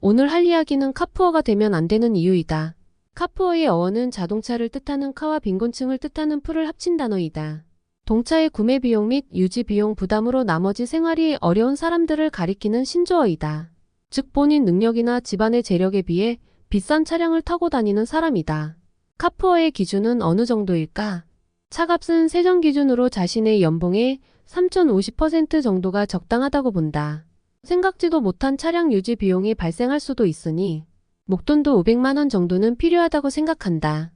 오늘 할 이야기는 카푸어가 되면 안 되는 이유이다. 카푸어의 어원은 자동차를 뜻하는 카와 빈곤층을 뜻하는 풀을 합친 단어이다. 동차의 구매 비용 및 유지 비용 부담으로 나머지 생활이 어려운 사람들을 가리키는 신조어이다. 즉 본인 능력이나 집안의 재력에 비해 비싼 차량을 타고 다니는 사람이다. 카푸어의 기준은 어느 정도일까? 차값은 세전 기준으로 자신의 연봉의 3,050% 정도가 적당하다고 본다. 생각지도 못한 차량 유지 비용이 발생할 수도 있으니 목돈도 500만 원 정도는 필요하다고 생각한다.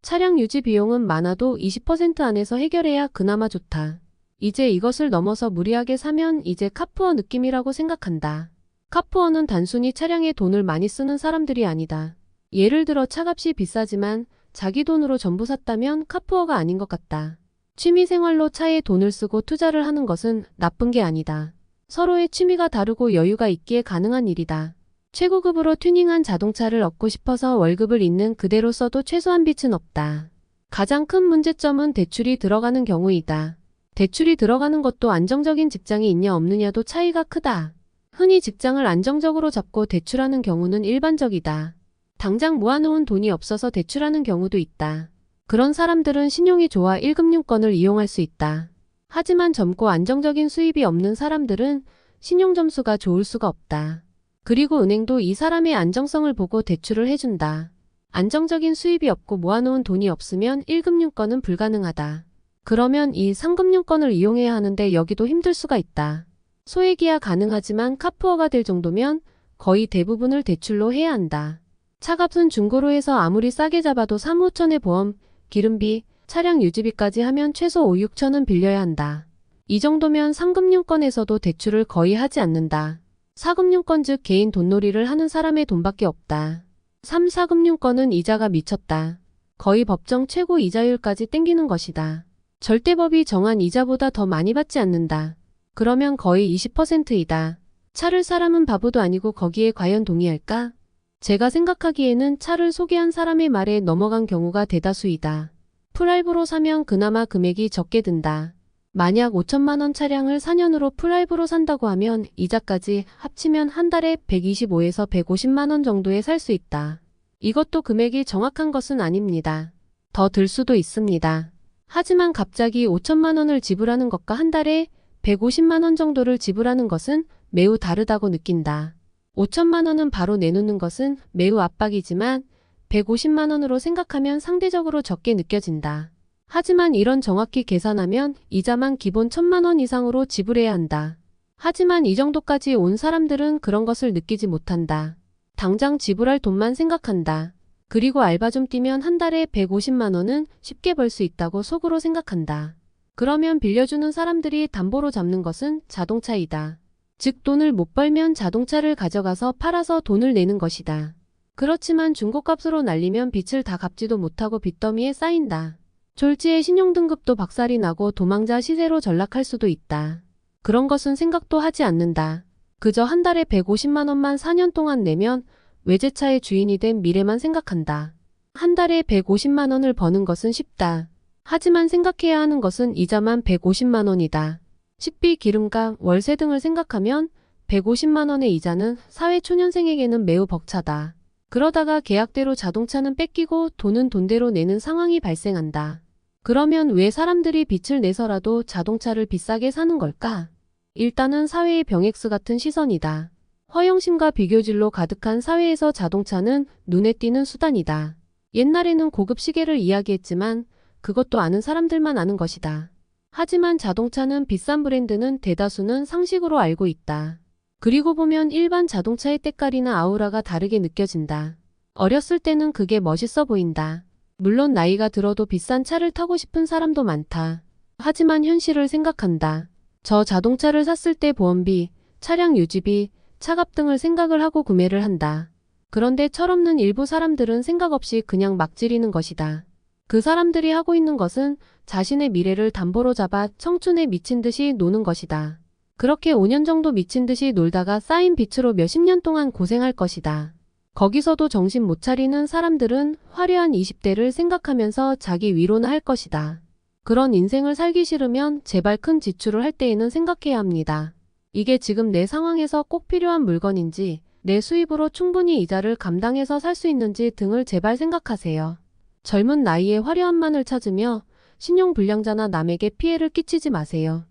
차량 유지 비용은 많아도 20% 안에서 해결해야 그나마 좋다. 이제 이것을 넘어서 무리하게 사면 이제 카푸어 느낌이라고 생각한다. 카푸어는 단순히 차량에 돈을 많이 쓰는 사람들이 아니다. 예를 들어 차값이 비싸지만 자기 돈으로 전부 샀다면 카푸어가 아닌 것 같다. 취미생활로 차에 돈을 쓰고 투자를 하는 것은 나쁜 게 아니다. 서로의 취미가 다르고 여유가 있기에 가능한 일이다. 최고급으로 튜닝한 자동차를 얻고 싶어서 월급을 있는 그대로 써도 최소한 빚은 없다. 가장 큰 문제점은 대출이 들어가는 경우이다. 대출이 들어가는 것도 안정적인 직장이 있냐 없느냐도 차이가 크다. 흔히 직장을 안정적으로 잡고 대출하는 경우는 일반적이다. 당장 모아놓은 돈이 없어서 대출하는 경우도 있다. 그런 사람들은 신용이 좋아 1금융권을 이용할 수 있다. 하지만 젊고 안정적인 수입이 없는 사람들은 신용점수가 좋을 수가 없다. 그리고 은행도 이 사람의 안정성을 보고 대출을 해준다. 안정적인 수입이 없고 모아놓은 돈이 없으면 1금융권은 불가능하다. 그러면 이 3금융권을 이용해야 하는데 여기도 힘들 수가 있다. 소액이야 가능하지만 카푸어가 될 정도면 거의 대부분을 대출로 해야 한다. 차값은 중고로 해서 아무리 싸게 잡아도 3, 5천의 보험, 기름비, 차량 유지비까지 하면 최소 5, 6천은 빌려야 한다. 이 정도면 3금융권에서도 대출을 거의 하지 않는다. 4금융권 즉 개인 돈놀이를 하는 사람의 돈밖에 없다. 3, 4금융권은 이자가 미쳤다. 거의 법정 최고 이자율까지 땡기는 것이다. 절대법이 정한 이자보다 더 많이 받지 않는다. 그러면 거의 20%이다. 차를 사람은 바보도 아니고 거기에 과연 동의할까? 제가 생각하기에는 차를 소개한 사람의 말에 넘어간 경우가 대다수이다. 풀할부로 사면 그나마 금액이 적게 든다. 만약 5천만 원 차량을 4년으로 풀할부로 산다고 하면 이자까지 합치면 한 달에 125에서 150만 원 정도에 살 수 있다. 이것도 금액이 정확한 것은 아닙니다. 더 들 수도 있습니다. 하지만 갑자기 5천만 원을 지불하는 것과 한 달에 150만 원 정도를 지불하는 것은 매우 다르다고 느낀다. 5천만 원은 바로 내놓는 것은 매우 압박이지만 150만 원으로 생각하면 상대적으로 적게 느껴진다. 하지만 이런 정확히 계산하면 이자만 기본 1,000만 원 이상으로 지불해야 한다. 하지만 이 정도까지 온 사람들은 그런 것을 느끼지 못한다. 당장 지불할 돈만 생각한다. 그리고 알바 좀 뛰면 한 달에 150만 원은 쉽게 벌 수 있다고 속으로 생각한다. 그러면 빌려주는 사람들이 담보로 잡는 것은 자동차이다. 즉 돈을 못 벌면 자동차를 가져가서 팔아서 돈을 내는 것이다. 그렇지만 중고값으로 날리면 빚을 다 갚지도 못하고 빚더미에 쌓인다. 졸지에 신용등급도 박살이 나고 도망자 시세로 전락할 수도 있다. 그런 것은 생각도 하지 않는다. 그저 한 달에 150만 원만 4년 동안 내면 외제차의 주인이 된 미래만 생각한다. 한 달에 150만 원을 버는 것은 쉽다. 하지만 생각해야 하는 것은 이자만 150만 원이다. 식비, 기름값, 월세 등을 생각하면 150만 원의 이자는 사회초년생에게는 매우 벅차다. 그러다가 계약대로 자동차는 뺏기고 돈은 돈대로 내는 상황이 발생한다. 그러면 왜 사람들이 빚을 내서라도 자동차를 비싸게 사는 걸까? 일단은 사회의 병엑스 같은 시선이다. 허영심과 비교질로 가득한 사회에서 자동차는 눈에 띄는 수단이다. 옛날에는 고급 시계를 이야기했지만 그것도 아는 사람들만 아는 것이다. 하지만 자동차는 비싼 브랜드는 대다수는 상식으로 알고 있다. 그리고 보면 일반 자동차의 때깔이나 아우라가 다르게 느껴진다. 어렸을 때는 그게 멋있어 보인다. 물론 나이가 들어도 비싼 차를 타고 싶은 사람도 많다. 하지만 현실을 생각한다. 저 자동차를 샀을 때 보험비, 차량 유지비, 차값 등을 생각을 하고 구매를 한다. 그런데 철없는 일부 사람들은 생각 없이 그냥 막 지르는 것이다. 그 사람들이 하고 있는 것은 자신의 미래를 담보로 잡아 청춘에 미친 듯이 노는 것이다. 그렇게 5년 정도 미친 듯이 놀다가 쌓인 빚으로 몇십 년 동안 고생할 것이다. 거기서도 정신 못 차리는 사람들은 화려한 20대를 생각하면서 자기 위로나 할 것이다. 그런 인생을 살기 싫으면 제발 큰 지출을 할 때에는 생각해야 합니다. 이게 지금 내 상황에서 꼭 필요한 물건인지, 내 수입으로 충분히 이자를 감당해서 살 수 있는지 등을 제발 생각하세요. 젊은 나이에 화려함만을 찾으며 신용불량자나 남에게 피해를 끼치지 마세요.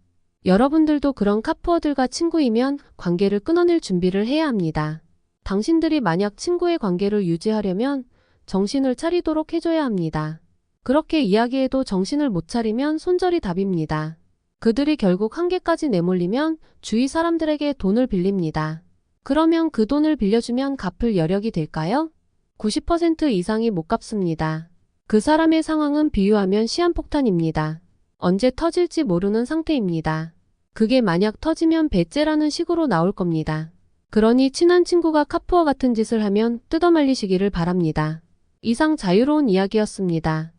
여러분들도 그런 카푸어들과 친구이면 관계를 끊어낼 준비를 해야 합니다. 당신들이 만약 친구의 관계를 유지하려면 정신을 차리도록 해줘야 합니다. 그렇게 이야기해도 정신을 못 차리면 손절이 답입니다. 그들이 결국 한계까지 내몰리면 주위 사람들에게 돈을 빌립니다. 그러면 그 돈을 빌려주면 갚을 여력이 될까요? 90% 이상이 못 갚습니다. 그 사람의 상황은 비유하면 시한폭탄입니다. 언제 터질지 모르는 상태입니다. 그게 만약 터지면 배째라는 식으로 나올 겁니다. 그러니 친한 친구가 카푸어 같은 짓을 하면 뜯어말리시기를 바랍니다. 이상 자유로운 이야기였습니다.